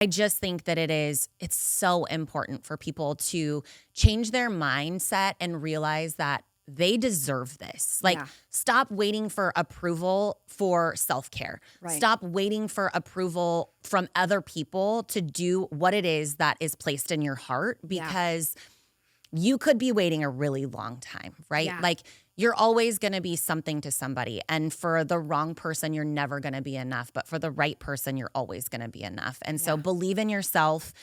I just think that it's so important for people to change their mindset and realize that they deserve this. Like, Yeah. stop waiting for approval for self-care. Right. Stop waiting for approval from other people to do what it is that is placed in your heart, because you could be waiting a really long time, right? Yeah. Like, you're always going to be something to somebody. And for the wrong person, you're never going to be enough. But for the right person, you're always going to be enough. And so believe in yourself,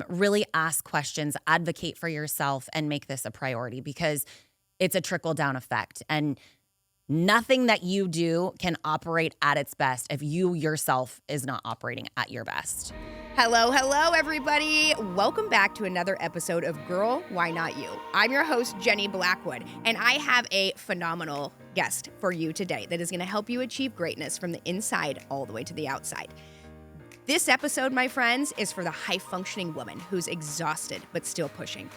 really ask questions, advocate for yourself, and make this a priority, because it's a trickle-down effect. And nothing that you do can operate at its best if you yourself is not operating at your best. Hello, everybody. Welcome back to another episode of Girl, Why Not You? I'm your host, Jenny Blackwood, and I have a phenomenal guest for you today that is going to help you achieve greatness from the inside all the way to the outside. This episode, my friends, is for the high-functioning woman who's exhausted but still pushing,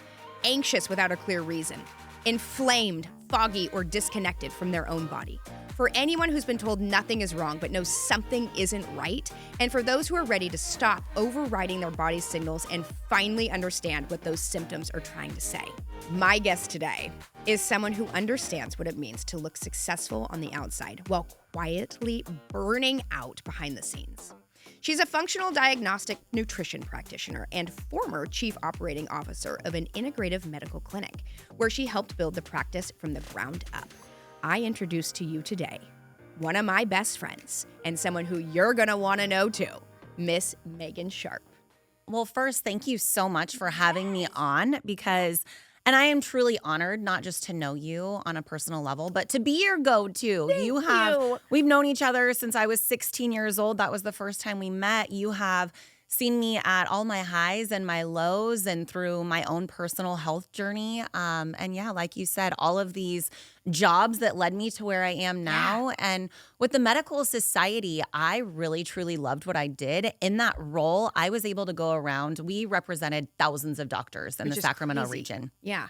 anxious without a clear reason, inflamed, foggy, or disconnected from their own body. For anyone who's been told nothing is wrong but knows something isn't right, and for those who are ready to stop overriding their body's signals and finally understand what those symptoms are trying to say. My guest today is someone who understands what it means to look successful on the outside while quietly burning out behind the scenes. She's a functional diagnostic nutrition practitioner and former chief operating officer of an integrative medical clinic, where she helped build the practice from the ground up. I introduce to you today one of my best friends and someone who you're going to want to know too, Miss Megan Sharpe. Well, first, thank you so much for having me on, and I am truly honored not just to know you on a personal level, but to be your go-to. We've known each other since I was 16 years old. That was the first time we met. You have seen me at all my highs and my lows and through my own personal health journey. And yeah, like you said, all of these jobs that led me to where I am now. Yeah. And with the medical society, I really, truly loved what I did. In that role, I was able to go around. We represented thousands of doctors in the Sacramento region. Yeah.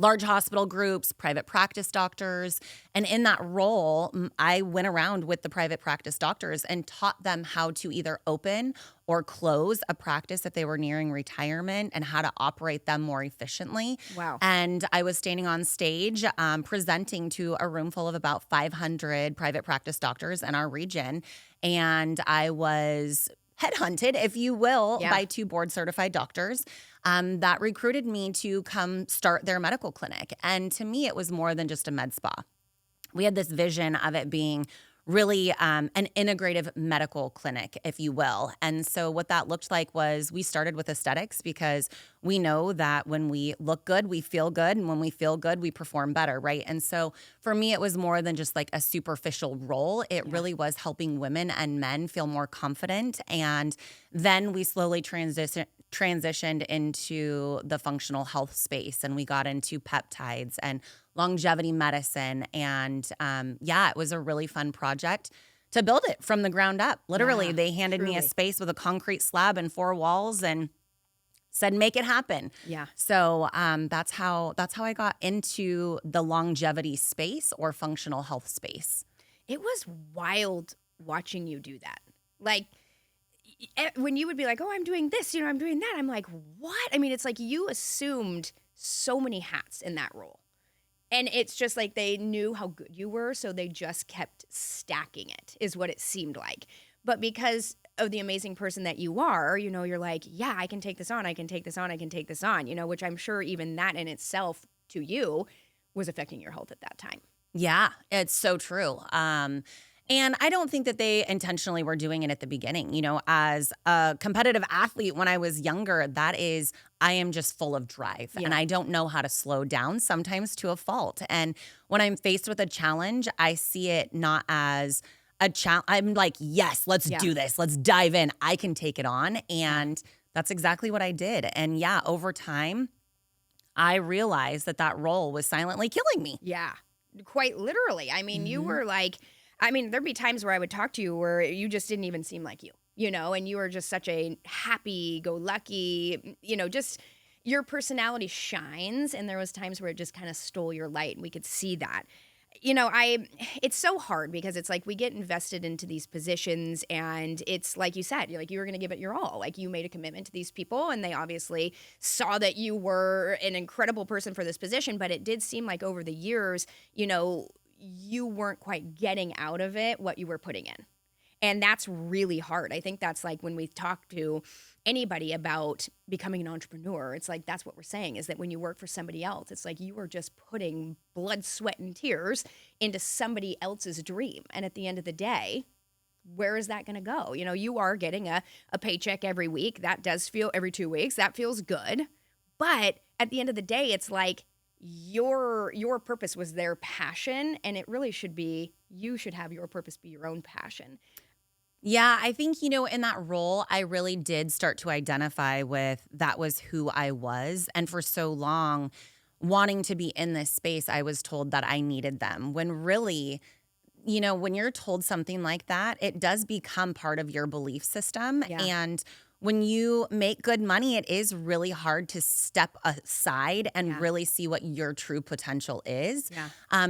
Large hospital groups, private practice doctors. And in that role, I went around with the private practice doctors and taught them how to either open or close a practice if they were nearing retirement and how to operate them more efficiently. Wow. And I was standing on stage presenting to a room full of about 500 private practice doctors in our region. And I was headhunted, if you will, by two board-certified doctors that recruited me to come start their medical clinic. And to me, it was more than just a med spa. We had this vision of it being really an integrative medical clinic, if you will. And so what that looked like was we started with aesthetics, because we know that when we look good, we feel good. And when we feel good, we perform better, right? And so for me, it was more than just like a superficial role. It really was helping women and men feel more confident. And then we slowly transitioned into the functional health space, and we got into peptides and longevity medicine. And it was a really fun project to build it from the ground up. Literally, they handed me a space with a concrete slab and 4 walls and said, make it happen. Yeah. So that's how I got into the longevity space or functional health space. It was wild watching you do that. Like, when you would be like, oh, I'm doing this, I'm doing that. I'm like, what? I mean, it's like you assumed so many hats in that role. And it's just like they knew how good you were, so they just kept stacking it, is what it seemed like. But because of the amazing person that you are, you're like, yeah, I can take this on, I can take this on, I can take this on, which I'm sure even that in itself to you was affecting your health at that time. Yeah, it's so true. And I don't think that they intentionally were doing it at the beginning. As a competitive athlete when I was younger, I am just full of drive and I don't know how to slow down, sometimes to a fault. And when I'm faced with a challenge, I see it not as a challenge. I'm like, yes, let's do this. Let's dive in. I can take it on. And that's exactly what I did. And over time, I realized that role was silently killing me. Yeah, quite literally. I mean, you were like, there'd be times where I would talk to you where you just didn't even seem like you, and you were just such a happy-go-lucky, just your personality shines. And there was times where it just kind of stole your light, and we could see that. It's so hard because it's like we get invested into these positions and it's like you said, you were going to give it your all. Like you made a commitment to these people and they obviously saw that you were an incredible person for this position, but it did seem like over the years, you weren't quite getting out of it what you were putting in. And that's really hard. I think that's like when we talk to anybody about becoming an entrepreneur, it's like that's what we're saying is that when you work for somebody else, it's like you are just putting blood, sweat, and tears into somebody else's dream. And at the end of the day, where is that going to go? You are getting a paycheck every week. That does feel every 2 weeks. That feels good. But at the end of the day, it's like your purpose was their passion. And it really should be, you should have your purpose be your own passion. Yeah, I think, in that role, I really did start to identify with that was who I was. And for so long, wanting to be in this space, I was told that I needed them. When really, when you're told something like that, it does become part of your belief system. Yeah. And when you make good money, it is really hard to step aside and really see what your true potential is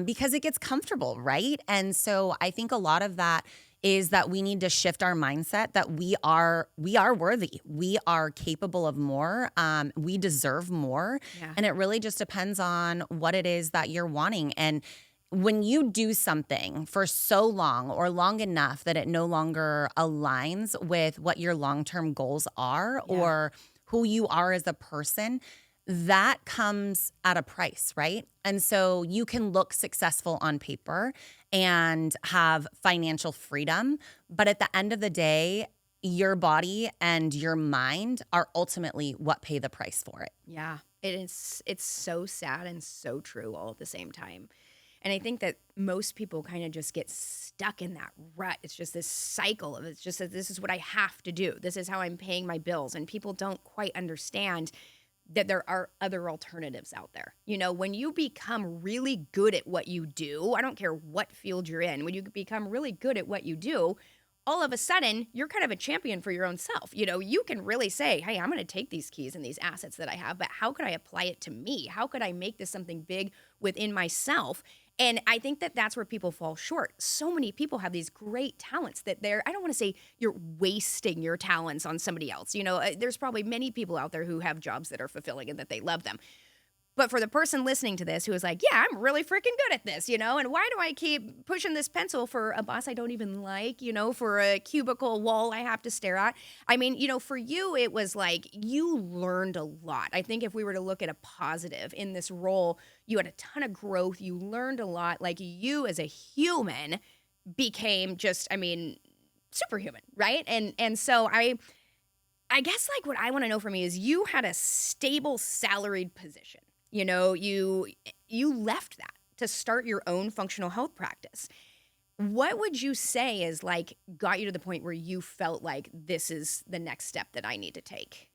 because it gets comfortable, right? And so I think a lot of that is that we need to shift our mindset that we are worthy. We are capable of more. We deserve more. Yeah. And it really just depends on what it is that you're wanting. And when you do something for so long or long enough that it no longer aligns with what your long-term goals are or who you are as a person, that comes at a price, right? And so you can look successful on paper and have financial freedom, but at the end of the day, your body and your mind are ultimately what pay the price for it. Yeah, it is. It's so sad and so true all at the same time. And I think that most people kind of just get stuck in that rut. It's just this cycle of it's just that this is what I have to do. This is how I'm paying my bills. And people don't quite understand that there are other alternatives out there. When you become really good at what you do, I don't care what field you're in, when you become really good at what you do, all of a sudden, you're kind of a champion for your own self. You can really say, hey, I'm going to take these keys and these assets that I have, but how could I apply it to me? How could I make this something big within myself? And I think that that's where people fall short. So many people have these great talents that I don't want to say you're wasting your talents on somebody else. There's probably many people out there who have jobs that are fulfilling and that they love them. But for the person listening to this who is like, yeah, I'm really freaking good at this, and why do I keep pushing this pencil for a boss I don't even like, for a cubicle wall I have to stare at? I mean, for you, it was like you learned a lot. I think if we were to look at a positive in this role, you had a ton of growth. You learned a lot. Like you as a human became just, superhuman, right? And so I guess like what I want to know from you is you had a stable salaried position. You left that to start your own functional health practice. What would you say is like got you to the point where you felt like this is the next step that I need to take?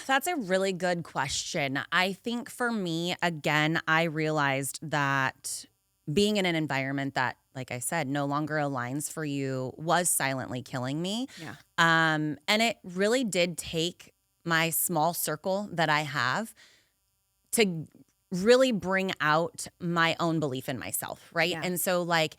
That's a really good question. I think for me, again, I realized that being in an environment that, like I said, no longer aligns for you was silently killing me. Yeah. And it really did take my small circle that I have to really bring out my own belief in myself, right? Yeah. And so like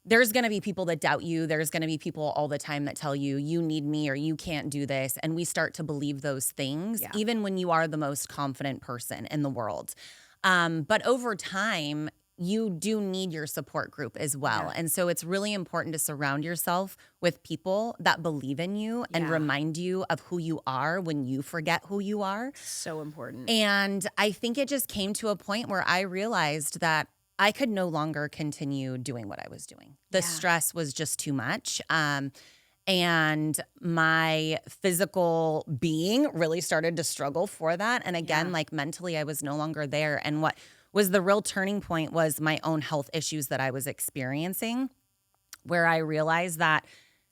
there's going to be people that doubt you. There's going to be people all the time that tell you, you need me or you can't do this. And we start to believe those things, even when you are the most confident person in the world. But over time, you do need your support group as well. And so it's really important to surround yourself with people that believe in you and remind you of who you are when you forget who you are. So important. And I think it just came to a point where I realized that I could no longer continue doing what I was doing. The stress was just too much. And my physical being really started to struggle for that. And again, like mentally, I was no longer there. And what was the real turning point was my own health issues that I was experiencing, where I realized that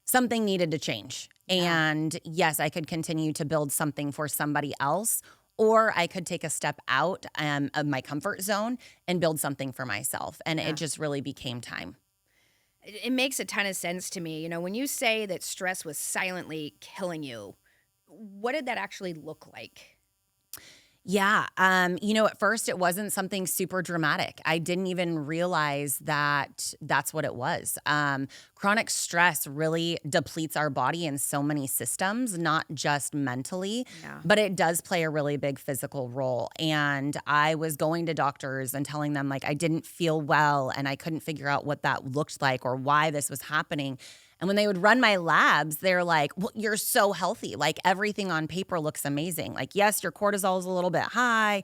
something needed to change. And yes, I could continue to build something for somebody else, or I could take a step out of my comfort zone and build something for myself. And it just really became time. It makes a ton of sense to me. When you say that stress was silently killing you, what did that actually look like? Yeah. At first it wasn't something super dramatic. I didn't even realize that that's what it was. Chronic stress really depletes our body in so many systems, not just mentally, but it does play a really big physical role. And I was going to doctors and telling them like I didn't feel well and I couldn't figure out what that looked like or why this was happening. And when they would run my labs, they're like, well, you're so healthy. Like everything on paper looks amazing. Like, yes, your cortisol is a little bit high,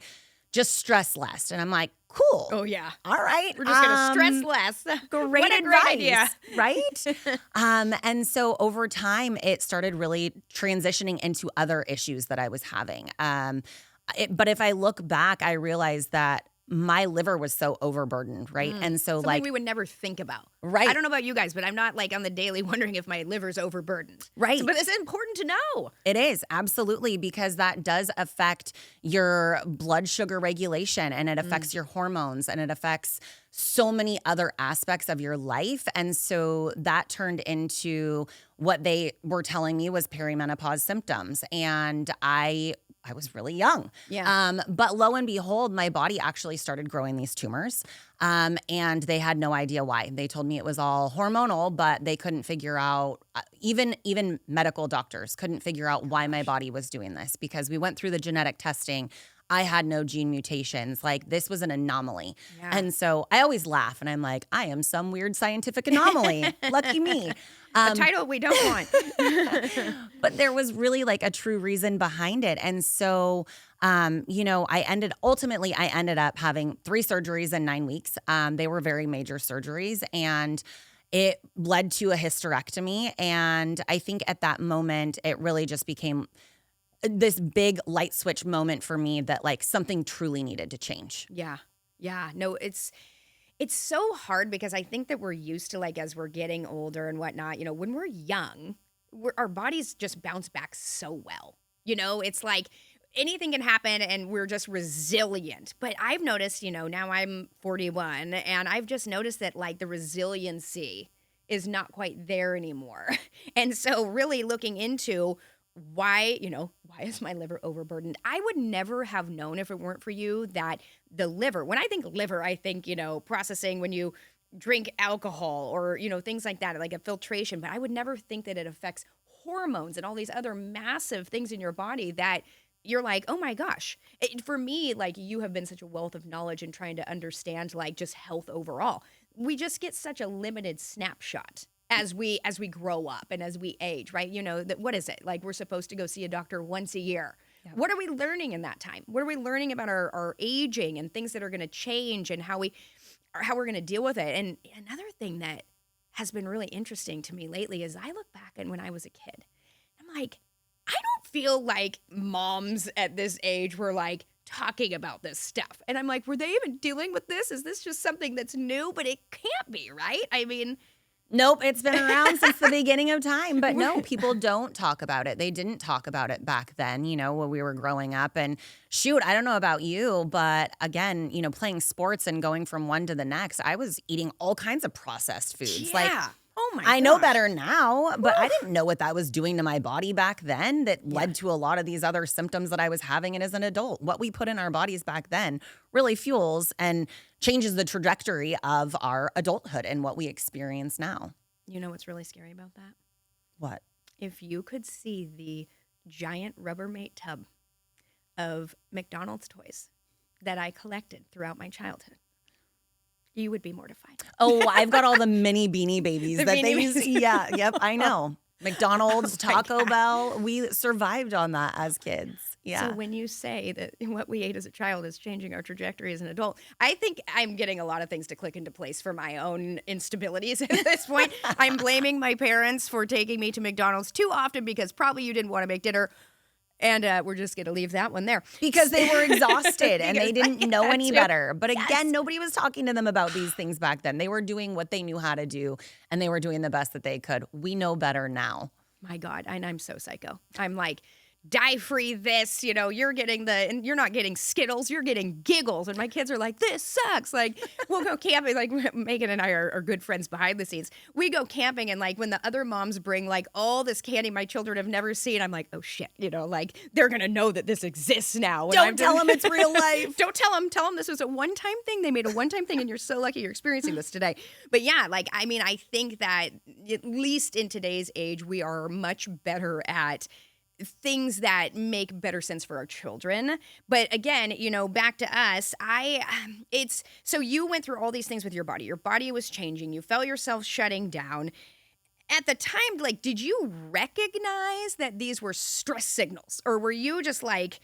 just stress less. And I'm like, cool. Oh, yeah. All right. We're just going to stress less. Great what a advice, great idea. Right? And so over time, it started really transitioning into other issues that I was having. But if I look back, I realized that my liver was so overburdened, right? And so Something we would never think about. Right. I don't know about you guys, but I'm not like on the daily wondering if my liver's overburdened. Right. But it's important to know. It is, absolutely, because that does affect your blood sugar regulation and it affects your hormones and it affects so many other aspects of your life. And so that turned into what they were telling me was perimenopause symptoms. And I was really young. Yeah. But lo and behold, my body actually started growing these tumors. And they had no idea why. They told me it was all hormonal, but they couldn't figure out, even medical doctors couldn't figure out why my body was doing this because we went through the genetic testing. I had no gene mutations. Like this was an anomaly. Yeah. And so I always laugh and I'm like, I am some weird scientific anomaly. Lucky me. A title we don't want. But there was really like a true reason behind it. And so, I ended up having 3 surgeries in 9 weeks. They were very major surgeries and it led to a hysterectomy. And I think at that moment, it really just became this big light switch moment for me that like something truly needed to change. Yeah. Yeah. No, it's so hard because I think that we're used to like as we're getting older and whatnot, when we're young, our bodies just bounce back so well. It's like anything can happen and we're just resilient. But I've noticed, now I'm 41 and I've just noticed that like the resiliency is not quite there anymore. And so really looking into why is my liver overburdened? I would never have known if it weren't for you that the liver, when I think liver, I think, processing when you drink alcohol or, things like that, like a filtration, but I would never think that it affects hormones and all these other massive things in your body that you're like, oh my gosh. For me, like you have been such a wealth of knowledge in trying to understand like just health overall. We just get such a limited snapshot as we grow up and as we age, right? What is it? Like we're supposed to go see a doctor once a year. Yeah. What are we learning in that time? What are we learning about our aging and things that are going to change and how we're going to deal with it? And another thing that has been really interesting to me lately is I look back and when I was a kid, I'm like, I don't feel like moms at this age were like talking about this stuff. And I'm like, were they even dealing with this? Is this just something that's new? But it can't be, right? I mean, nope, it's been around since the beginning of time. But no, people don't talk about it. They didn't talk about it back then, when we were growing up. And shoot, I don't know about you, but again, playing sports and going from one to the next, I was eating all kinds of processed foods. Yeah. Oh my I know better now, but I didn't know what that was doing to my body back then that led to a lot of these other symptoms that I was having as an adult. What we put in our bodies back then really fuels and changes the trajectory of our adulthood and what we experience now. You know what's really scary about that? What? If you could see the giant Rubbermaid tub of McDonald's toys that I collected throughout my childhood, you would be mortified. Oh, I've got all the mini Beanie Babies that they use. Yeah, yep, I know. McDonald's, Taco Bell, we survived on that as kids. Yeah. So when you say that what we ate as a child is changing our trajectory as an adult, I think I'm getting a lot of things to click into place for my own instabilities at this point. I'm blaming my parents for taking me to McDonald's too often because probably you didn't want to make dinner. And we're just going to leave that one there. Because they were exhausted and they didn't know any better. But again, nobody was talking to them about these things back then. They were doing what they knew how to do and they were doing the best that they could. We know better now. My God, and I'm so psycho. I'm like, dye-free this, you're and you're not getting Skittles, you're getting giggles. And my kids are like, this sucks. Like, we'll go camping. Like, Megan and I are good friends behind the scenes. We go camping, and like when the other moms bring like all this candy my children have never seen, I'm like, oh shit, like they're going to know that this exists now. Don't tell them it's real life. Don't tell them this was a one-time thing. They made a one-time thing, and you're so lucky you're experiencing this today. But yeah, like, I mean, I think that at least in today's age, we are much better at things that make better sense for our children. But again, back to us, so you went through all these things with your body. Your body was changing. You felt yourself shutting down. At the time, like, did you recognize that these were stress signals? Or were you just like,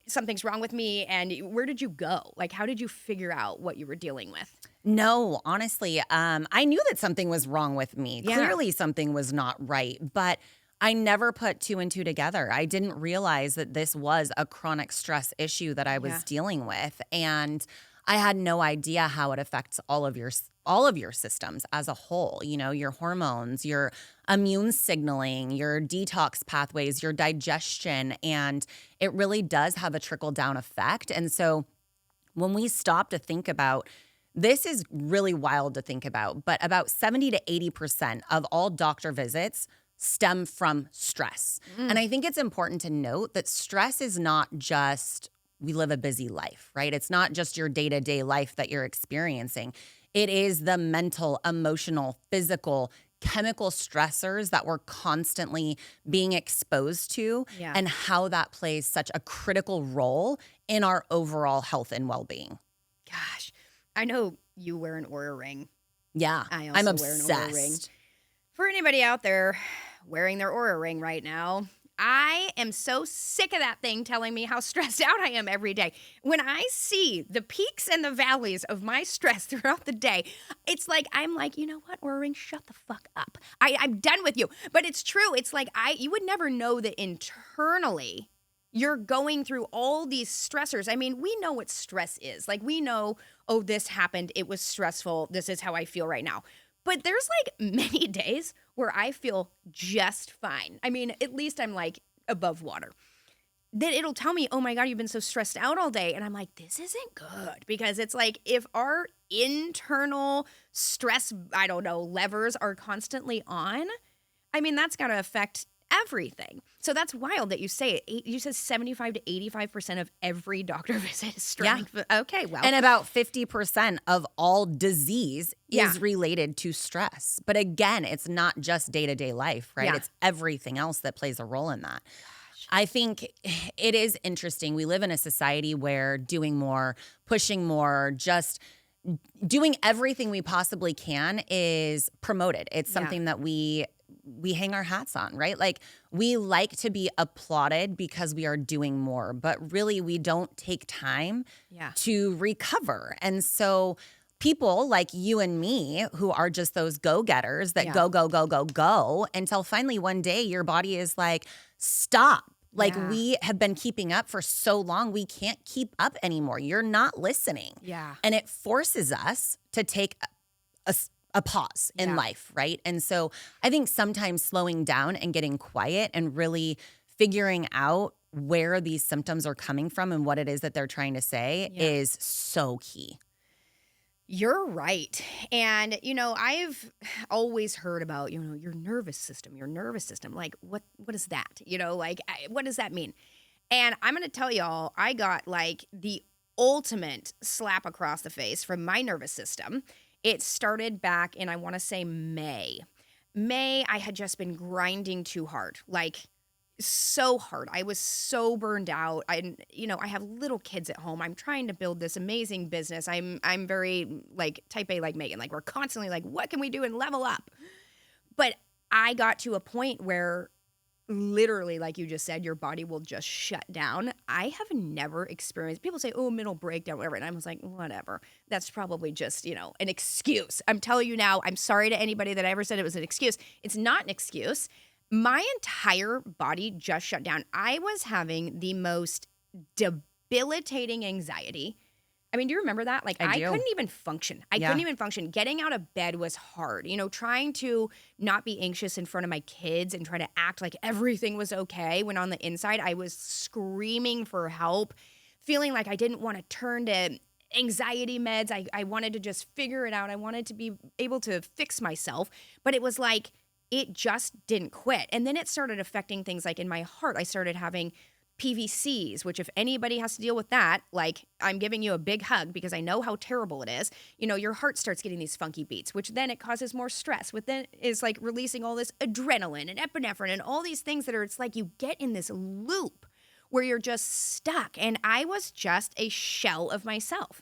something's wrong with me? And where did you go? Like, how did you figure out what you were dealing with? No, honestly, I knew that something was wrong with me. Yeah. Clearly something was not right, but I never put two and two together. I didn't realize that this was a chronic stress issue that I was dealing with. And I had no idea how it affects all of your systems as a whole, your hormones, your immune signaling, your detox pathways, your digestion, and it really does have a trickle-down effect. And so when we stop to think about, this is really wild to think about, but about 70 to 80% of all doctor visits stem from stress. And I think it's important to note that stress is not just, we live a busy life, right? It's not just your day-to-day life that you're experiencing. It is the mental, emotional, physical, chemical stressors that we're constantly being exposed to and how that plays such a critical role in our overall health and well-being. Gosh, I know you wear an Oura ring. Yeah, I'm obsessed. Wear an Oura ring. For anybody out there wearing their Oura ring right now, I am so sick of that thing telling me how stressed out I am every day. When I see the peaks and the valleys of my stress throughout the day, it's like, I'm like, you know what, Oura ring, shut the fuck up. I'm done with you. But it's true. It's like, you would never know that internally you're going through all these stressors. I mean, we know what stress is. Like, we know, oh, this happened. It was stressful. This is how I feel right now. But there's like many days where I feel just fine. I mean, at least I'm like above water. Then it'll tell me, oh my God, you've been so stressed out all day. And I'm like, this isn't good. Because it's like, if our internal stress, levers are constantly on, I mean, that's got to affect everything. So that's wild that you say it. You said 75 to 85% of every doctor visit is stress. Yeah. Okay, well. And about 50% of all disease is related to stress. But again, it's not just day-to-day life, right? Yeah. It's everything else that plays a role in that. I think it is interesting. We live in a society where doing more, pushing more, just doing everything we possibly can is promoted. It's something that we hang our hats on, right? Like, we like to be applauded because we are doing more, but really we don't take time to recover. And so people like you and me who are just those go-getters that go until finally one day your body is like, stop. Like, we have been keeping up for so long, we can't keep up anymore. You're not listening. Yeah. And it forces us to take a pause in life, right? And so I think sometimes slowing down and getting quiet and really figuring out where these symptoms are coming from and what it is that they're trying to say is so key. You're right. And, I've always heard about, your nervous system. Like, what is that? What does that mean? And I'm going to tell y'all, I got like the ultimate slap across the face from my nervous system. It started back in, I want to say May. I had just been grinding too hard, like so hard. I was so burned out. I have little kids at home. I'm trying to build this amazing business. I'm very like type A, like Megan. Like, we're constantly like, what can we do and level up? But I got to a point where literally, like you just said, your body will just shut down. I have never experienced, people say, oh, mental breakdown, whatever. And I was like, whatever. That's probably just, an excuse. I'm telling you now, I'm sorry to anybody that ever said it was an excuse. It's not an excuse. My entire body just shut down. I was having the most debilitating anxiety. I mean, do you remember that? Like, I do. couldn't even function. I couldn't even function. Getting out of bed was hard. You know, trying to not be anxious in front of my kids and try to act like everything was okay when on the inside I was screaming for help, feeling like I didn't want to turn to anxiety meds. I wanted to just figure it out. I wanted to be able to fix myself. But it was like, it just didn't quit. And then it started affecting things like in my heart. I started having PVCs, which if anybody has to deal with that, like, I'm giving you a big hug because I know how terrible it is. You know, your heart starts getting these funky beats, which then it causes more stress, which then is like releasing all this adrenaline and epinephrine and all these things that are, it's like you get in this loop where you're just stuck. And I was just a shell of myself.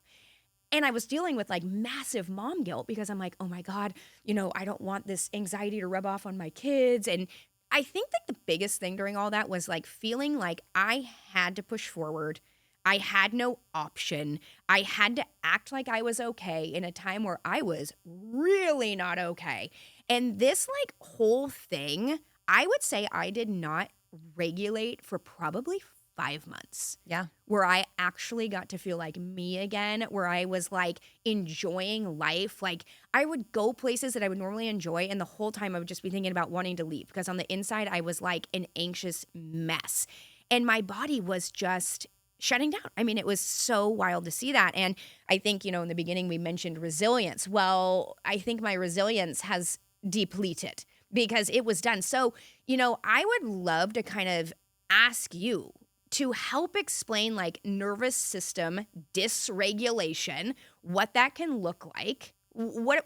And I was dealing with like massive mom guilt because I'm like, oh my God, you know, I don't want this anxiety to rub off on my kids. And I think that the biggest thing during all that was like feeling like I had to push forward. I had no option. I had to act like I was okay in a time where I was really not okay. And this like whole thing, I would say I did not regulate for probably 5 months. Yeah. Where I actually got to feel like me again, where I was like enjoying life. Like I would go places that I would normally enjoy, and the whole time I would just be thinking about wanting to leave because on the inside I was like an anxious mess. And my body was just shutting down. I mean, it was so wild to see that. And I think, you know, in the beginning we mentioned resilience. Well, I think my resilience has depleted because it was done. So, you know, I would love to kind of ask you to help explain like nervous system dysregulation, what that can look like.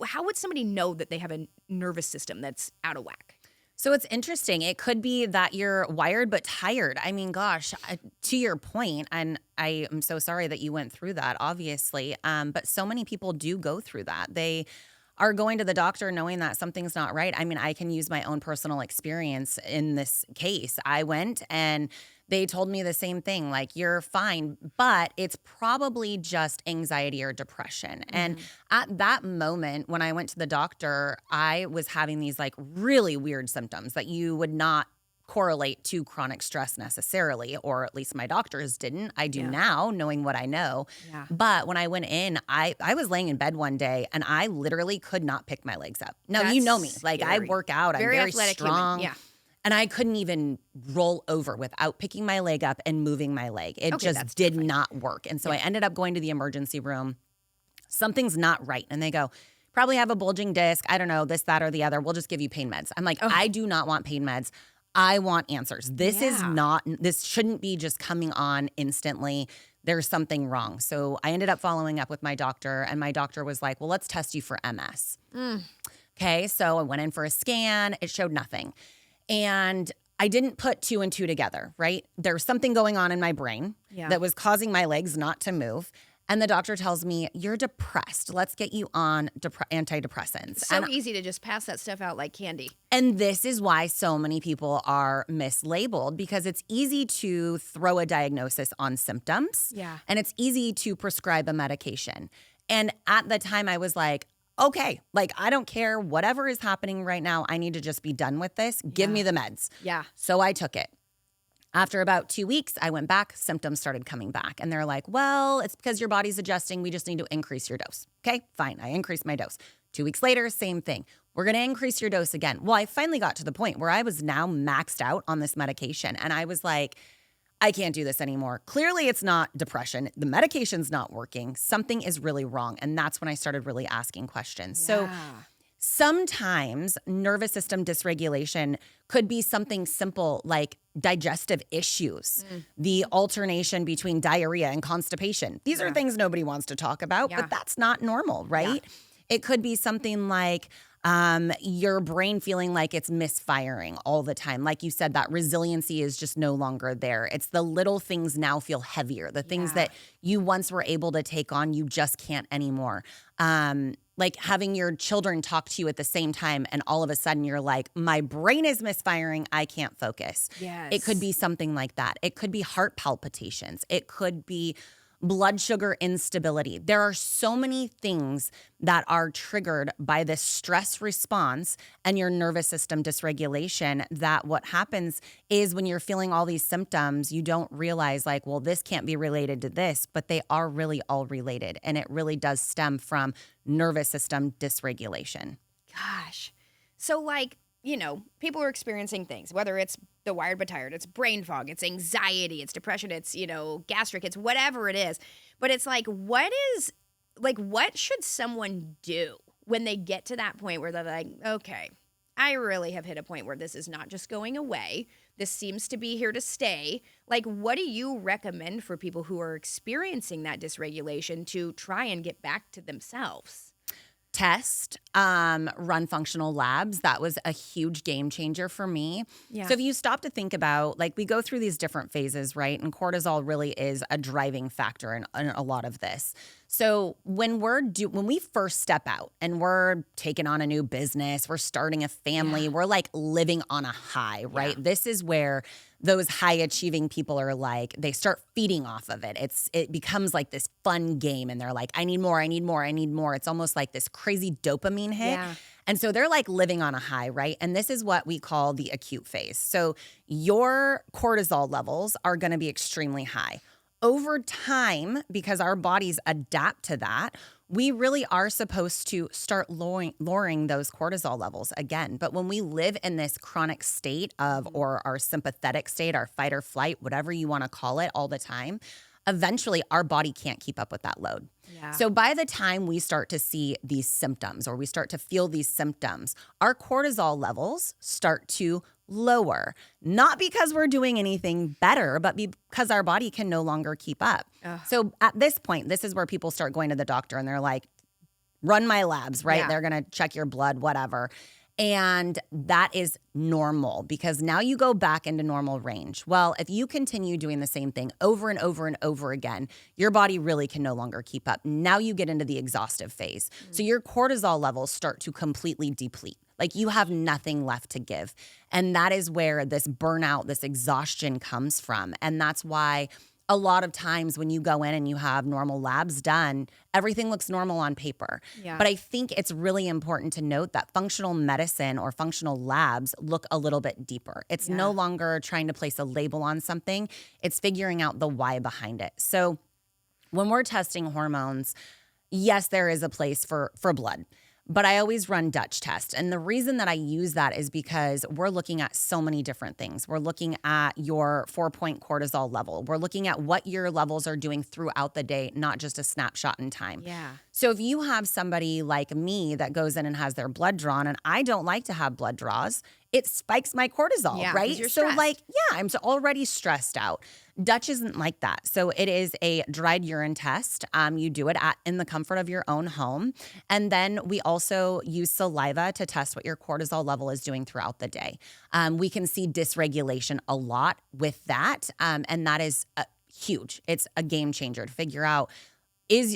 How would somebody know that they have a nervous system that's out of whack? So it's interesting. It could be that you're wired but tired. I mean, gosh, to your point, and I am so sorry that you went through that, obviously, but so many people do go through that. They are going to the doctor knowing that something's not right. I mean, I can use my own personal experience in this case. I went and they told me the same thing, like, you're fine, but it's probably just anxiety or depression. And at that moment, when I went to the doctor, I was having these like really weird symptoms that you would not correlate to chronic stress necessarily, or at least my doctors didn't. I do now, knowing what I know. Yeah. But when I went in, I was laying in bed one day and I literally could not pick my legs up. Now, That's you know me. Like, I scary. work out. I'm very athletic strong. human. Yeah. And I couldn't even roll over without picking my leg up and moving my leg. It just did not work. And so I ended up going to the emergency room. Something's not right. And they go, probably have a bulging disc. I don't know, this, that, or the other. We'll just give you pain meds. I'm like, I do not want pain meds. I want answers. This is not, this shouldn't be just coming on instantly. There's something wrong. So I ended up following up with my doctor, and my doctor was like, well, let's test you for MS. Okay, so I went in for a scan. It showed nothing. And I didn't put 2 and 2 together, right? There's something going on in my brain that was causing my legs not to move. And the doctor tells me, you're depressed. Let's get you on antidepressants. It's so easy to just pass that stuff out like candy. And this is why so many people are mislabeled, because it's easy to throw a diagnosis on symptoms. Yeah. And it's easy to prescribe a medication. And at the time I was like, okay, like, I don't care whatever is happening right now. I need to just be done with this. Give me the meds. Yeah. So I took it. After about 2 weeks, I went back, symptoms started coming back. And they're like, well, it's because your body's adjusting. We just need to increase your dose. Okay, fine. I increased my dose. 2 weeks later, same thing. We're going to increase your dose again. Well, I finally got to the point where I was now maxed out on this medication. And I was like, I can't do this anymore. Clearly, it's not depression. The medication's not working. Something is really wrong. And that's when I started really asking questions. So sometimes nervous system dysregulation could be something simple like digestive issues, the alternation between diarrhea and constipation. These are things nobody wants to talk about, but that's not normal, right? It could be something like your brain feeling like it's misfiring all the time. Like you said, that resiliency is just no longer there. It's the little things now feel heavier. The things that you once were able to take on, you just can't anymore. Like having your children talk to you at the same time and all of a sudden you're like, my brain is misfiring, I can't focus. Yes. It could be something like that. It could be heart palpitations. It could be blood sugar instability. There are so many things that are triggered by this stress response and your nervous system dysregulation that what happens is when you're feeling all these symptoms, you don't realize like, well, this can't be related to this, but they are really all related. And it really does stem from nervous system dysregulation. Gosh. So like, people are experiencing things, whether it's the wired but tired, it's brain fog, it's anxiety, it's depression, it's, gastric, it's whatever it is. But it's like, what should someone do when they get to that point where they're like, okay, I really have hit a point where this is not just going away. This seems to be here to stay. Like, what do you recommend for people who are experiencing that dysregulation to try and get back to themselves? Test, run functional labs. That was a huge game changer for me. Yeah. So if you stop to think about, like, we go through these different phases, right? And cortisol really is a driving factor in a lot of this. So when we first step out and we're taking on a new business, we're starting a family, we're like living on a high, right? Yeah. This is where those high achieving people are like, they start feeding off of it. It becomes like this fun game and they're like, I need more, I need more, I need more. It's almost like this crazy dopamine hit. Yeah. And so they're like living on a high, right? And this is what we call the acute phase. So your cortisol levels are going to be extremely high. Over time, because our bodies adapt to that, we really are supposed to start lowering those cortisol levels again. But when we live in this chronic state of, or our sympathetic state, our fight or flight, whatever you want to call it all the time, eventually our body can't keep up with that load. Yeah. So by the time we start to see these symptoms or we start to feel these symptoms, our cortisol levels start to lower, not because we're doing anything better, but because our body can no longer keep up. Ugh. So at this point, this is where people start going to the doctor and they're like, run my labs, right? Yeah. They're going to check your blood, whatever. And that is normal because now you go back into normal range. Well, if you continue doing the same thing over and over and over again, your body really can no longer keep up. Now you get into the exhaustive phase. Mm-hmm. So your cortisol levels start to completely deplete. Like you have nothing left to give. And that is where this burnout, this exhaustion comes from. And that's why a lot of times when you go in and you have normal labs done, everything looks normal on paper. Yeah. But I think it's really important to note that functional medicine or functional labs look a little bit deeper. It's no longer trying to place a label on something. It's figuring out the why behind it. So when we're testing hormones, yes, there is a place for blood. But I always run Dutch test. And the reason that I use that is because we're looking at so many different things. We're looking at your 4-point cortisol level. We're looking at what your levels are doing throughout the day, not just a snapshot in time. Yeah. So if you have somebody like me that goes in and has their blood drawn, and I don't like to have blood draws, it spikes my cortisol, right? You're so stressed. I'm already stressed out. Dutch isn't like that. So it is a dried urine test. You do it in the comfort of your own home. And then we also use saliva to test what your cortisol level is doing throughout the day. We can see dysregulation a lot with that. And that is huge. It's a game changer to figure out,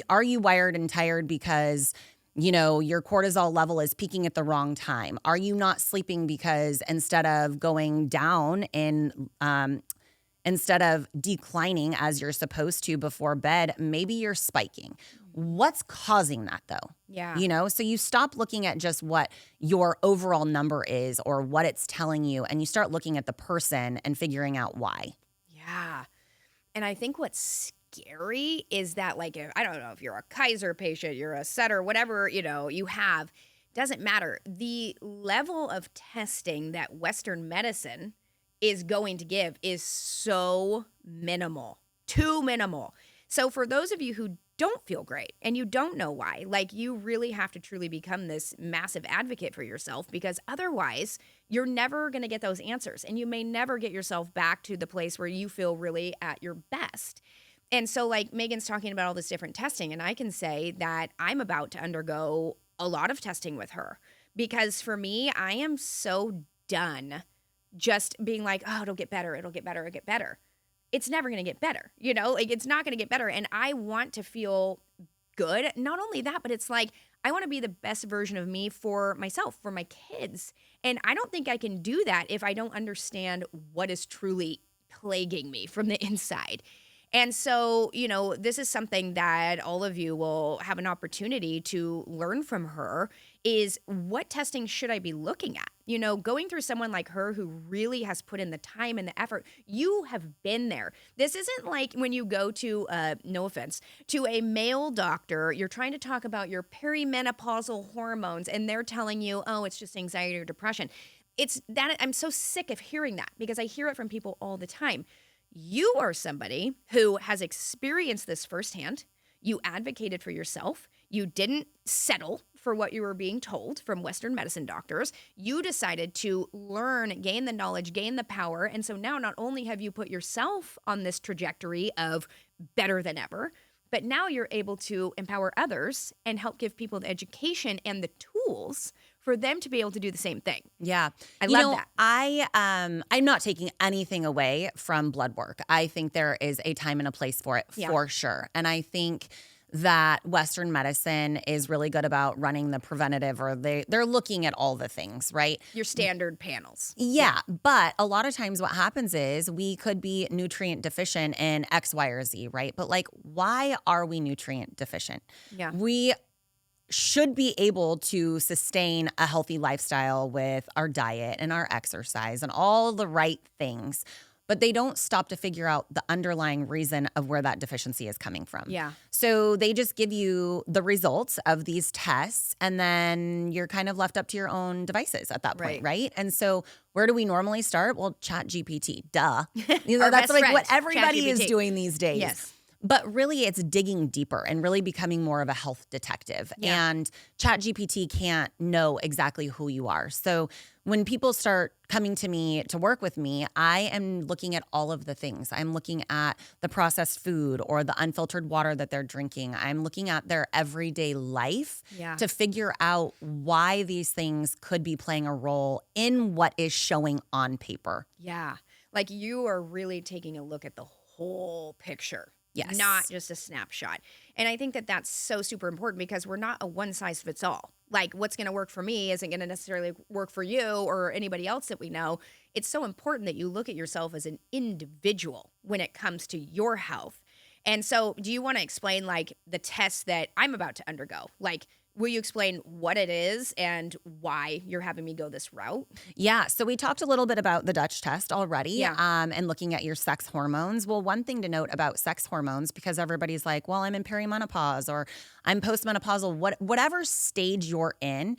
are you wired and tired because your cortisol level is peaking at the wrong time? Are you not sleeping because instead of going down instead of declining as you're supposed to before bed, maybe you're spiking? What's causing that though? Yeah. So you stop looking at just what your overall number is or what it's telling you, and you start looking at the person and figuring out why. Yeah. And I think what's scary is that, like, I don't know if you're a Kaiser patient, you're a Sutter, whatever, you have, doesn't matter. The level of testing that Western medicine is going to give is so minimal, too minimal. So for those of you who don't feel great and you don't know why, like, you really have to truly become this massive advocate for yourself, because otherwise you're never going to get those answers and you may never get yourself back to the place where you feel really at your best. And so, like, Megan's talking about all this different testing, and I can say that I'm about to undergo a lot of testing with her, because for me, I am so done just being like, oh, it'll get better, it'll get better, it'll get better. It's never going to get better, like, it's not going to get better. And I want to feel good. Not only that, but it's like, I want to be the best version of me for myself, for my kids. And I don't think I can do that if I don't understand what is truly plaguing me from the inside. And so, this is something that all of you will have an opportunity to learn from her is what testing should I be looking at? Going through someone like her who really has put in the time and the effort, you have been there. This isn't like when you go to, no offense, to a male doctor, you're trying to talk about your perimenopausal hormones and they're telling you, oh, it's just anxiety or depression. It's that I'm so sick of hearing that because I hear it from people all the time. You are somebody who has experienced this firsthand. You advocated for yourself. You didn't settle for what you were being told from Western medicine doctors. You decided to learn, gain the knowledge, gain the power. And so now not only have you put yourself on this trajectory of better than ever, but now you're able to empower others and help give people the education and the tools for them to be able to do the same thing. Yeah. I love that. I'm not taking anything away from blood work. I think there is a time and a place for it for sure. And I think that Western medicine is really good about running the preventative, or they're looking at all the things, right? Your standard panels. Yeah. But a lot of times what happens is we could be nutrient deficient in X, Y, or Z, right? But why are we nutrient deficient? Yeah. We should be able to sustain a healthy lifestyle with our diet and our exercise and all the right things, but they don't stop to figure out the underlying reason of where that deficiency is coming from. Yeah. So they just give you the results of these tests, and then you're kind of left up to your own devices at that point, right? And so where do we normally start? Well, ChatGPT, duh. That's what everybody is doing these days. Yes. But really, it's digging deeper and really becoming more of a health detective. Yeah. And ChatGPT can't know exactly who you are. So when people start coming to me to work with me, I am looking at all of the things. I'm looking at the processed food or the unfiltered water that they're drinking. I'm looking at their everyday life to figure out why these things could be playing a role in what is showing on paper. Yeah. You are really taking a look at the whole picture. Yes. Not just a snapshot. And I think that that's so super important because we're not a one size fits all. What's going to work for me isn't going to necessarily work for you or anybody else that we know. It's so important that you look at yourself as an individual when it comes to your health. And so do you want to explain the test that I'm about to undergo? Will you explain what it is and why you're having me go this route? Yeah. So we talked a little bit about the Dutch test already and looking at your sex hormones. Well, one thing to note about sex hormones, because everybody's like, well, I'm in perimenopause or I'm postmenopausal, whatever stage you're in,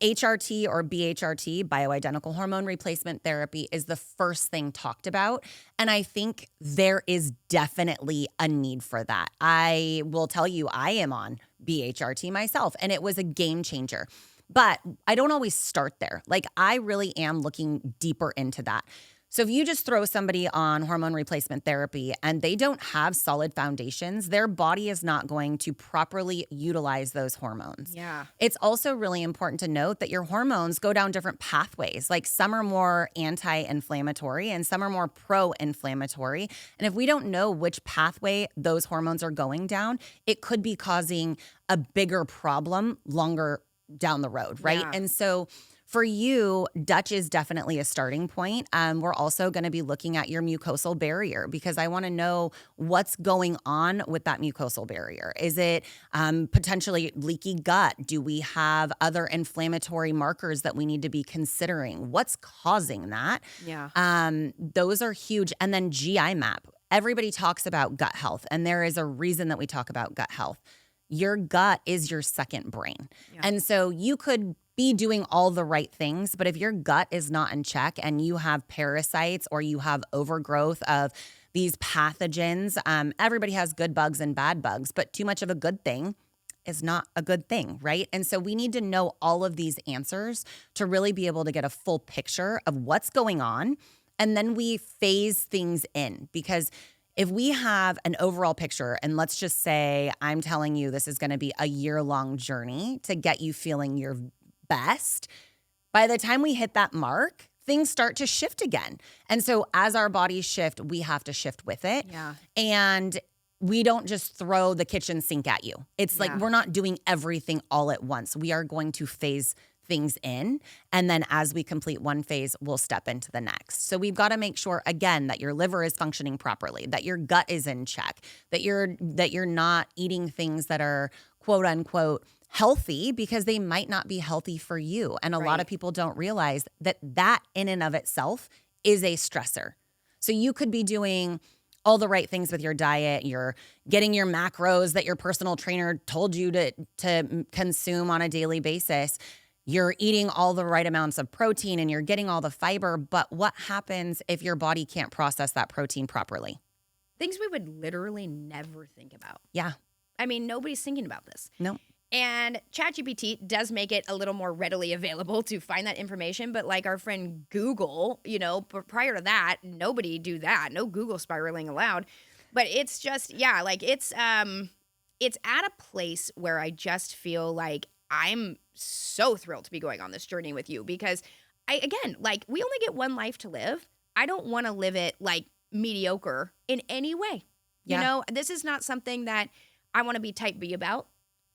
HRT or BHRT, bioidentical hormone replacement therapy, is the first thing talked about. And I think there is definitely a need for that. I will tell you, I am on BHRT myself, and it was a game changer. But I don't always start there. I really am looking deeper into that. So if you just throw somebody on hormone replacement therapy and they don't have solid foundations, their body is not going to properly utilize those hormones. Yeah. It's also really important to note that your hormones go down different pathways. Some are more anti-inflammatory and some are more pro-inflammatory. And if we don't know which pathway those hormones are going down, it could be causing a bigger problem longer down the road, right? Yeah. And so for you, Dutch is definitely a starting point. We're also going to be looking at your mucosal barrier because I want to know what's going on with that mucosal barrier. Is it potentially leaky gut? Do we have other inflammatory markers that we need to be considering? What's causing that? Yeah. Those are huge. And then GI map. Everybody talks about gut health, and there is a reason that we talk about gut health. Your gut is your second brain. Yeah. And so you could be doing all the right things, but if your gut is not in check and you have parasites or you have overgrowth of these pathogens, everybody has good bugs and bad bugs, but too much of a good thing is not a good thing, right? And so we need to know all of these answers to really be able to get a full picture of what's going on. And then we phase things in, because if we have an overall picture, and let's just say I'm telling you this is going to be a year-long journey to get you feeling your best, by the time we hit that mark, things start to shift again. And so as our bodies shift, we have to shift with it. Yeah. And we don't just throw the kitchen sink at you. It's we're not doing everything all at once. We are going to phase things in. And then as we complete one phase, we'll step into the next. So we've got to make sure, again, that your liver is functioning properly, that your gut is in check, that you're not eating things that are quote unquote healthy because they might not be healthy for you. And a lot of people don't realize that in and of itself is a stressor. So you could be doing all the right things with your diet. You're getting your macros that your personal trainer told you to consume on a daily basis. You're eating all the right amounts of protein and you're getting all the fiber. But what happens if your body can't process that protein properly? Things we would literally never think about. Yeah. I mean, nobody's thinking about this. No. And ChatGPT does make it a little more readily available to find that information. But like our friend Google, prior to that, nobody do that. No Google spiraling allowed. But it's just, it's at a place where I just feel like I'm so thrilled to be going on this journey with you because we only get one life to live. I don't want to live it like mediocre in any way. Yeah. This is not something that I want to be type B about.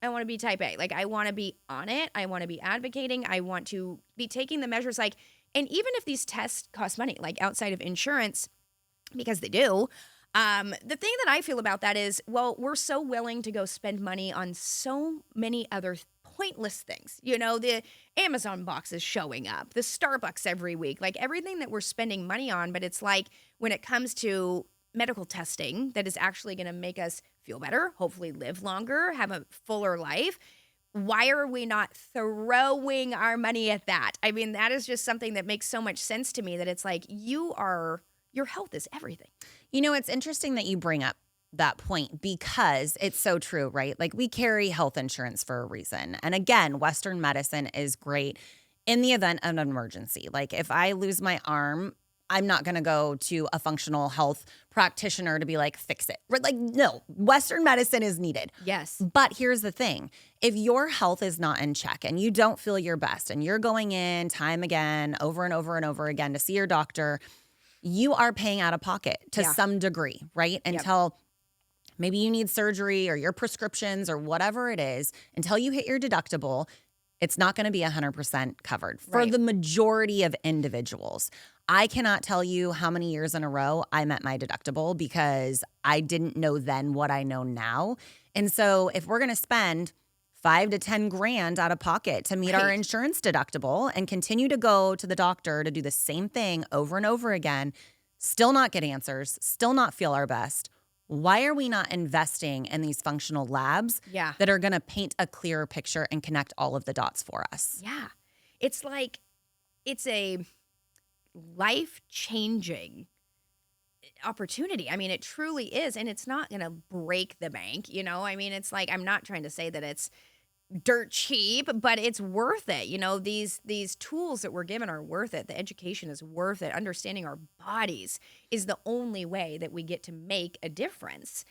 I want to be type A. Like, I want to be on it. I want to be advocating. I want to be taking the measures and even if these tests cost money, like outside of insurance, because they do, the thing that I feel about that is, well, we're so willing to go spend money on so many other pointless things. The Amazon boxes showing up, the Starbucks every week, like everything that we're spending money on. But it's like when it comes to medical testing that is actually going to make us feel better, hopefully live longer, have a fuller life. Why are we not throwing our money at that? I mean, that is just something that makes so much sense to me that it's like your health is everything. It's interesting that you bring up that point because it's so true, right? Like we carry health insurance for a reason. And again, Western medicine is great in the event of an emergency. Like if I lose my arm, I'm not going to go to a functional health practitioner to be like, fix it. Like, no, Western medicine is needed. Yes. But here's the thing. If your health is not in check and you don't feel your best and you're going in time again, over and over and over again to see your doctor, you are paying out of pocket to some degree, right? Until maybe you need surgery or your prescriptions or whatever it is, until you hit your deductible, it's not going to be 100% covered for the majority of individuals. I cannot tell you how many years in a row I met my deductible because I didn't know then what I know now. And so if we're going to spend $5 to $10 grand out of pocket to meet our insurance deductible and continue to go to the doctor to do the same thing over and over again, still not get answers, still not feel our best, why are we not investing in these functional labs that are going to paint a clearer picture and connect all of the dots for us? Yeah. It's like it's a life-changing opportunity. I mean, it truly is. And it's not going to break the bank, I mean, it's like, I'm not trying to say that it's dirt cheap, but it's worth it. These tools that we're given are worth it. The education is worth it. Understanding our bodies is the only way that we get to make a difference.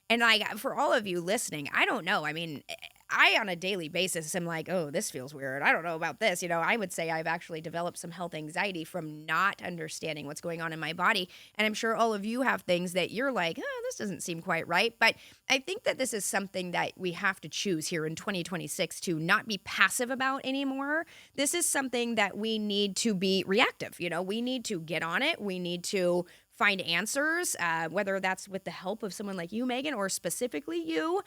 And for all of you listening, I don't know. I mean, I on a daily basis am like, oh, this feels weird. I don't know about this. I would say I've actually developed some health anxiety from not understanding what's going on in my body. And I'm sure all of you have things that you're like, oh, this doesn't seem quite right. But I think that this is something that we have to choose here in 2026 to not be passive about anymore. This is something that we need to be reactive. We need to get on it. We need to find answers, whether that's with the help of someone like you, Megan, or specifically you.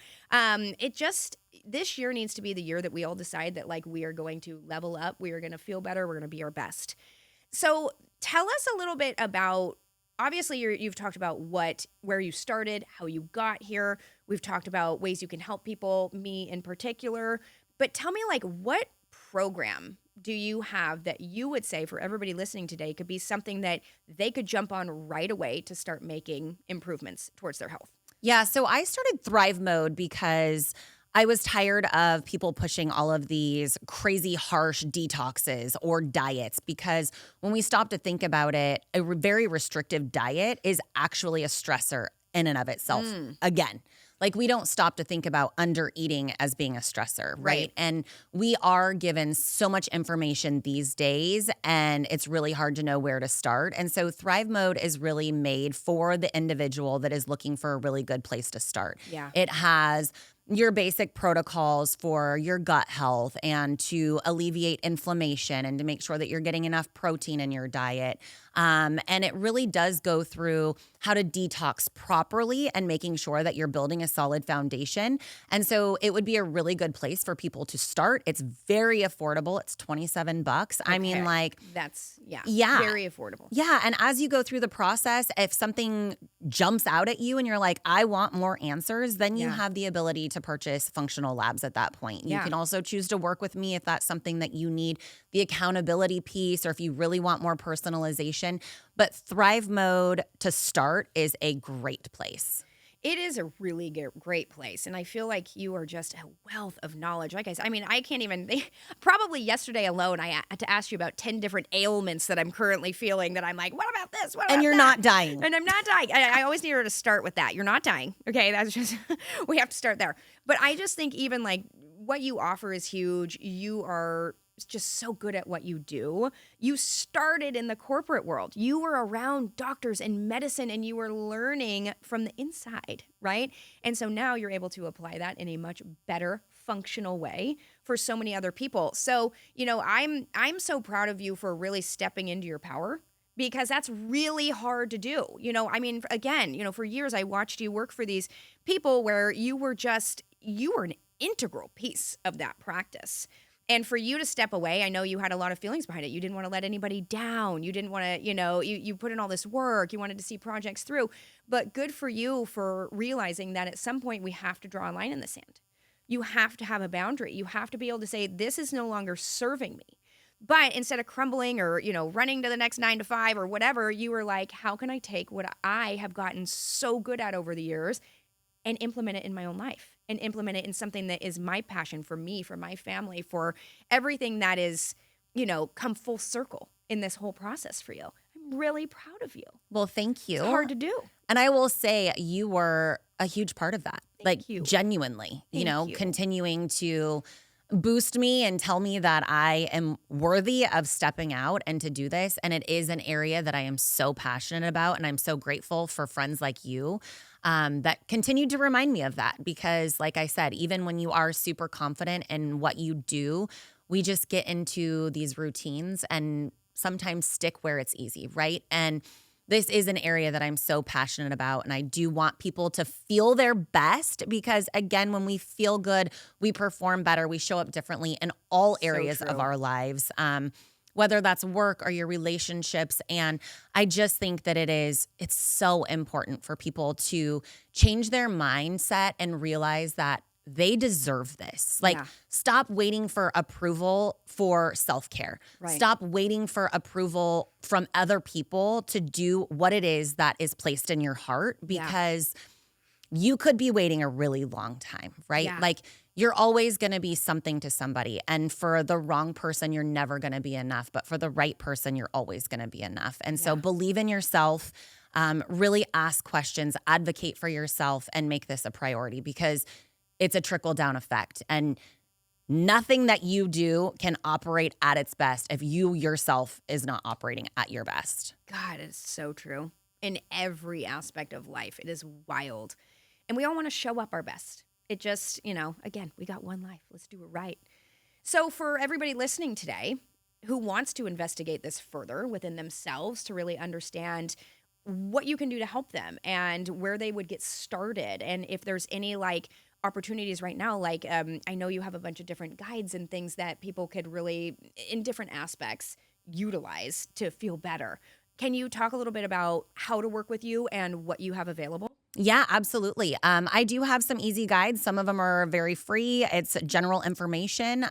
This year needs to be the year that we all decide that we are going to level up. We are going to feel better. We're going to be our best. So tell us a little bit about, obviously you've talked about where you started, how you got here. We've talked about ways you can help people, me in particular, but tell me what program do you have that you would say for everybody listening today could be something that they could jump on right away to start making improvements towards their health? Yeah, so I started Thrive Mode because I was tired of people pushing all of these crazy harsh detoxes or diets, because when we stop to think about it, a very restrictive diet is actually a stressor in and of itself. Again, we don't stop to think about under eating as being a stressor, right? And we are given so much information these days, and it's really hard to know where to start. And so Thrive Mode is really made for the individual that is looking for a really good place to start. Yeah. It has your basic protocols for your gut health and to alleviate inflammation and to make sure that you're getting enough protein in your diet. And it really does go through how to detox properly and making sure that you're building a solid foundation. And so it would be a really good place for people to start. It's very affordable. It's $27. I mean, like, that's very affordable. Yeah. And as you go through the process, if something jumps out at you and you're like, I want more answers, then you have the ability to purchase functional labs at that point. You can also choose to work with me if that's something that you need, the accountability piece, or if you really want more personalization. But Thrive Mode to start is a great place. It is a really great place. And I feel like you are just a wealth of knowledge. Like I said, I mean, I can't even, probably yesterday alone, I had to ask you about 10 different ailments that I'm currently feeling that I'm like, what about this? What about and you're that? Not dying. And I'm not dying. I always need her to start with that. You're not dying. Okay. That's just, we have to start there. But I just think even like what you offer is huge. You are just so good at what you do. You started in the corporate world. You were around doctors and medicine and you were learning from the inside, right? And so now you're able to apply that in a much better functional way for so many other people. So, you know, I'm so proud of you for really stepping into your power, because that's really hard to do. You know, I mean, again, you know, for years I watched you work for these people where you were an integral piece of that practice. And for you to step away, I know you had a lot of feelings behind it. You didn't want to let anybody down. You didn't want to, you know, you put in all this work. You wanted to see projects through. But good for you for realizing that at some point we have to draw a line in the sand. You have to have a boundary. You have to be able to say, this is no longer serving me. But instead of crumbling or, you know, running to the next 9 to 5 or whatever, you were like, how can I take what I have gotten so good at over the years and implement it in my own life and implement it in something that is my passion for me, for my family, for everything that is, you know, come full circle in this whole process for you. I'm really proud of you. Well, thank you. It's hard to do. And I will say you were a huge part of that. Thank you. Genuinely, Thank you. Continuing to boost me and tell me that I am worthy of stepping out and to do this. And it is an area that I am so passionate about. And I'm so grateful for friends like you that continue to remind me of that. Because like I said, even when you are super confident in what you do, we just get into these routines and sometimes stick where it's easy, right? And this is an area that I'm so passionate about, and I do want people to feel their best because, again, when we feel good, we perform better, we show up differently in all areas of our lives, whether that's work or your relationships. And I just think that it's so important for people to change their mindset and realize that they deserve this. Like, stop waiting for approval for self-care. Right. Stop waiting for approval from other people to do what it is that is placed in your heart, because you could be waiting a really long time, right? Yeah. Like, you're always going to be something to somebody. And for the wrong person, you're never going to be enough. But for the right person, you're always going to be enough. And so believe in yourself, really ask questions, advocate for yourself, and make this a priority, because it's a trickle-down effect, and nothing that you do can operate at its best if you yourself is not operating at your best. God, it's so true. In every aspect of life, it is wild. And we all want to show up our best. It just, again, we got one life. Let's do it right. So for everybody listening today who wants to investigate this further within themselves to really understand what you can do to help them and where they would get started, and if there's any opportunities right now, I know you have a bunch of different guides and things that people could really, in different aspects, utilize to feel better. Can you talk a little bit about how to work with you and what you have available? Yeah, absolutely. I do have some easy guides. Some of them are very free. It's general information.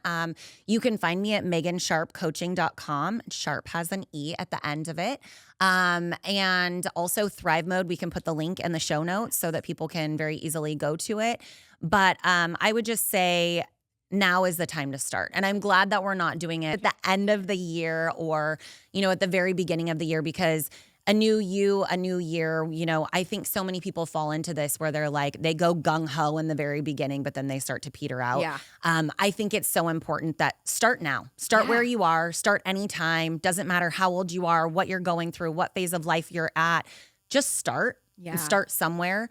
You can find me at megansharpecoaching.com. Sharp has an E at the end of it. And also Thrive Mode, we can put the link in the show notes so that people can very easily go to it. But I would just say now is the time to start. And I'm glad that we're not doing it at the end of the year or, at the very beginning of the year, because a new you, a new year, I think so many people fall into this where they're like, they go gung-ho in the very beginning, but then they start to peter out. Yeah. I think it's so important that start now. Start where you are. Start anytime. Doesn't matter how old you are, what you're going through, what phase of life you're at. Just start. You start somewhere.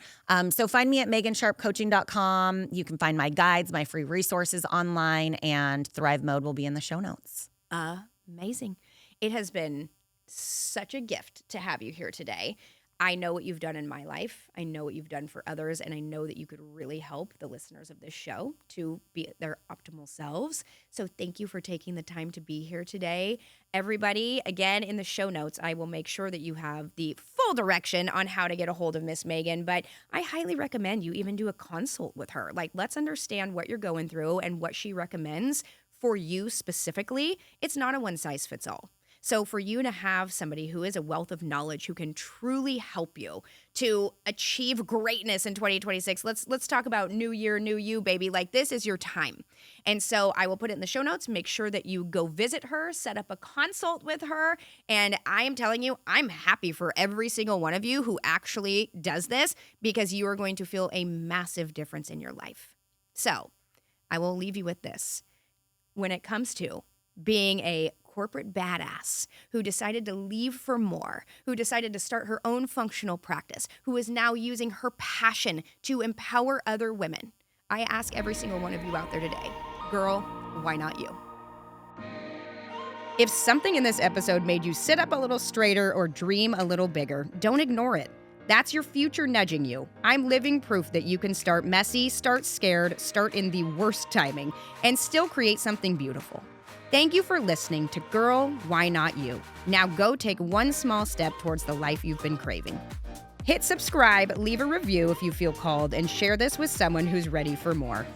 So find me at megansharpecoaching.com. You can find my guides, my free resources online, and Thrive Mode will be in the show notes. Amazing. It has been such a gift to have you here today. I know what you've done in my life. I know what you've done for others, and I know that you could really help the listeners of this show to be their optimal selves. So thank you for taking the time to be here today. Everybody, again, in the show notes, I will make sure that you have the full direction on how to get a hold of Miss Megan, but I highly recommend you even do a consult with her. Like, let's understand what you're going through and what she recommends for you specifically. It's not a one-size-fits-all. So for you to have somebody who is a wealth of knowledge who can truly help you to achieve greatness in 2026, let's talk about new year, new you, baby. Like, this is your time. And so I will put it in the show notes. Make sure that you go visit her, set up a consult with her. And I am telling you, I'm happy for every single one of you who actually does this, because you are going to feel a massive difference in your life. So I will leave you with this. When it comes to being a corporate badass who decided to leave for more, who decided to start her own functional practice, who is now using her passion to empower other women, I ask every single one of you out there today, girl, why not you? If something in this episode made you sit up a little straighter or dream a little bigger, don't ignore it. That's your future nudging you. I'm living proof that you can start messy, start scared, start in the worst timing, and still create something beautiful. Thank you for listening to Girl, Why Not You? Now go take one small step towards the life you've been craving. Hit subscribe, leave a review if you feel called, and share this with someone who's ready for more.